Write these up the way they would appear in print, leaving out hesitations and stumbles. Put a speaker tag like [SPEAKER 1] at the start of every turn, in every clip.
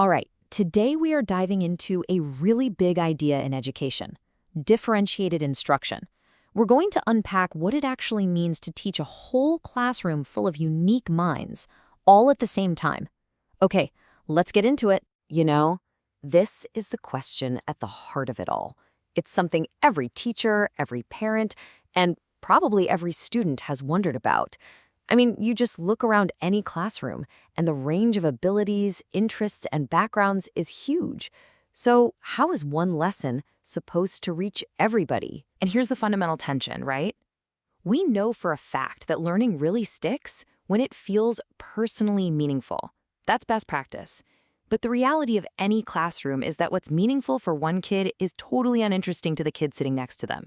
[SPEAKER 1] All right, today we are diving into a really big idea in education: differentiated instruction. We're going to unpack what it actually means to teach a whole classroom full of unique minds, all at the same time. Okay, let's get into it. This is the question at the heart of it all. It's something every teacher, every parent, and probably every student has wondered about. I mean, you just look around any classroom, and the range of abilities, interests, and backgrounds is huge. So, how is one lesson supposed to reach everybody? And here's the fundamental tension, right? We know for a fact that learning really sticks when it feels personally meaningful. That's best practice. But the reality of any classroom is that what's meaningful for one kid is totally uninteresting to the kid sitting next to them.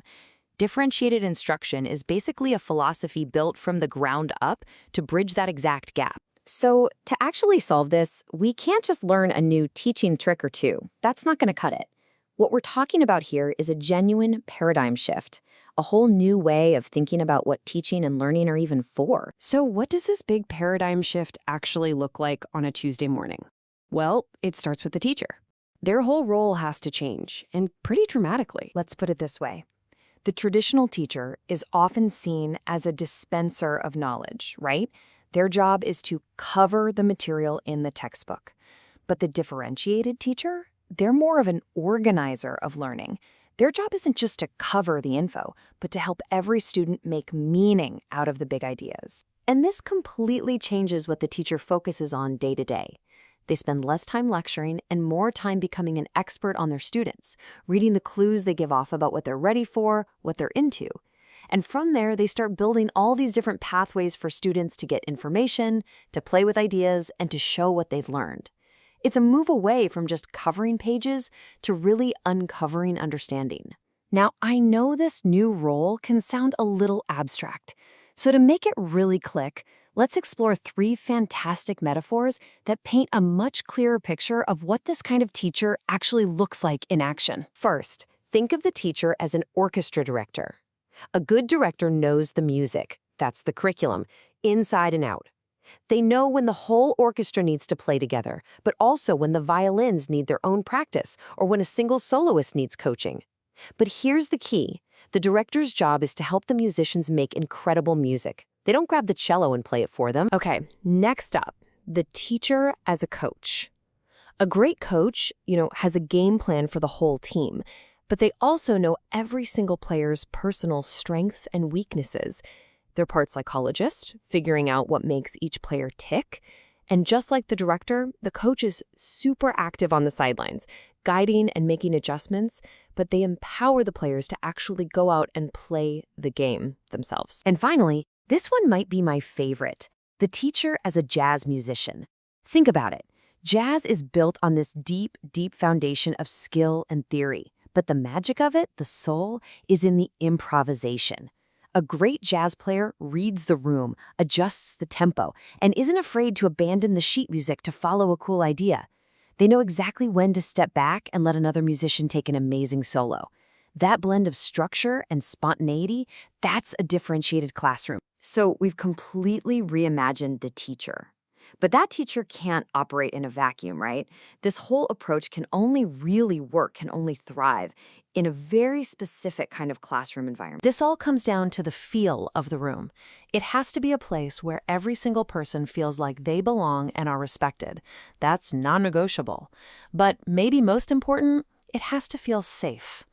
[SPEAKER 1] Differentiated instruction is basically a philosophy built from the ground up to bridge that exact gap. So, to actually solve this, we can't just learn a new teaching trick or two. That's not going to cut it. What we're talking about here is a genuine paradigm shift, a whole new way of thinking about what teaching and learning are even for.
[SPEAKER 2] So what does this big paradigm shift actually look like on a Tuesday morning? Well, it starts with the teacher. Their whole role has to change, and pretty dramatically.
[SPEAKER 1] Let's put it this way. The traditional teacher is often seen as a dispenser of knowledge, right? Their job is to cover the material in the textbook. But the differentiated teacher, they're more of an organizer of learning. Their job isn't just to cover the info, but to help every student make meaning out of the big ideas. And this completely changes what the teacher focuses on day to day. They spend less time lecturing and more time becoming an expert on their students, reading the clues they give off about what they're ready for, what they're into. And from there, they start building all these different pathways for students to get information, to play with ideas, and to show what they've learned. It's a move away from just covering pages to really uncovering understanding. Now, I know this new role can sound a little abstract. So to make it really click, let's explore 3 fantastic metaphors that paint a much clearer picture of what this kind of teacher actually looks like in action. First, think of the teacher as an orchestra director. A good director knows the music, that's the curriculum, inside and out. They know when the whole orchestra needs to play together, but also when the violins need their own practice or when a single soloist needs coaching. But here's the key. The director's job is to help the musicians make incredible music. They don't grab the cello and play it for them. Okay, next up, the teacher as a coach. A great coach, has a game plan for the whole team, but they also know every single player's personal strengths and weaknesses. They're part psychologist, figuring out what makes each player tick. And just like the director, the coach is super active on the sidelines, guiding and making adjustments, but they empower the players to actually go out and play the game themselves. And finally, this one might be my favorite, the teacher as a jazz musician. Think about it. Jazz is built on this deep, deep foundation of skill and theory, but the magic of it, the soul, is in the improvisation. A great jazz player reads the room, adjusts the tempo, and isn't afraid to abandon the sheet music to follow a cool idea. They know exactly when to step back and let another musician take an amazing solo. That blend of structure and spontaneity, that's a differentiated classroom. So we've completely reimagined the teacher. But that teacher can't operate in a vacuum, right? This whole approach can only really work, can only thrive in a very specific kind of classroom environment.
[SPEAKER 3] This all comes down to the feel of the room. It has to be a place where every single person feels like they belong and are respected. That's non-negotiable. But maybe most important, it has to feel safe.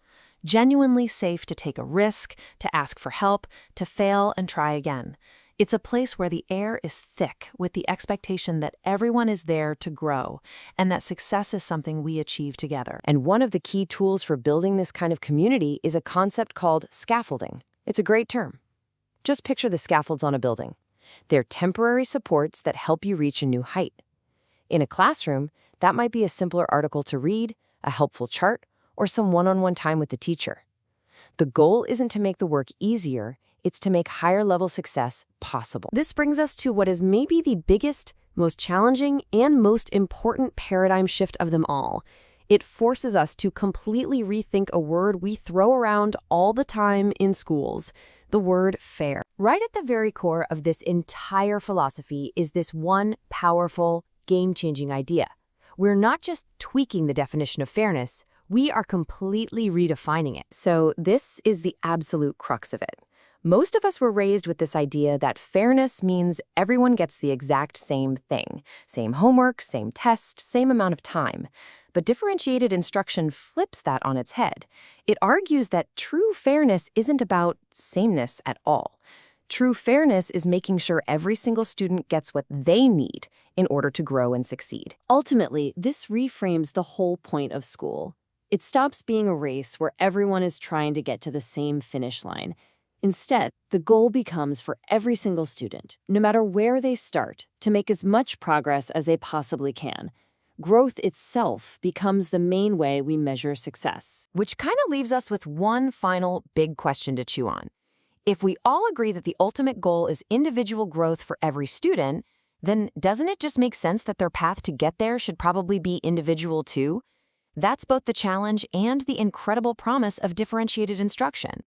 [SPEAKER 3] Genuinely safe to take a risk, to ask for help, to fail and try again. It's a place where the air is thick with the expectation that everyone is there to grow and that success is something we achieve together.
[SPEAKER 1] And one of the key tools for building this kind of community is a concept called scaffolding. It's a great term. Just picture the scaffolds on a building. They're temporary supports that help you reach a new height. In a classroom, that might be a simpler article to read, a helpful chart, or some one-on-one time with the teacher. The goal isn't to make the work easier, it's to make higher-level success possible.
[SPEAKER 2] This brings us to what is maybe the biggest, most challenging, and most important paradigm shift of them all. It forces us to completely rethink a word we throw around all the time in schools, the word fair.
[SPEAKER 1] Right at the very core of this entire philosophy is this one powerful, game-changing idea.
[SPEAKER 2] We're not just tweaking the definition of fairness, we are completely redefining it.
[SPEAKER 1] So this is the absolute crux of it. Most of us were raised with this idea that fairness means everyone gets the exact same thing. Same homework, same test, same amount of time. But differentiated instruction flips that on its head. It argues that true fairness isn't about sameness at all. True fairness is making sure every single student gets what they need in order to grow and succeed.
[SPEAKER 2] Ultimately, this reframes the whole point of school. It stops being a race where everyone is trying to get to the same finish line. Instead, the goal becomes for every single student, no matter where they start, to make as much progress as they possibly can. Growth itself becomes the main way we measure success.
[SPEAKER 1] Which kind of leaves us with one final big question to chew on. If we all agree that the ultimate goal is individual growth for every student, then doesn't it just make sense that their path to get there should probably be individual too? That's both the challenge and the incredible promise of differentiated instruction.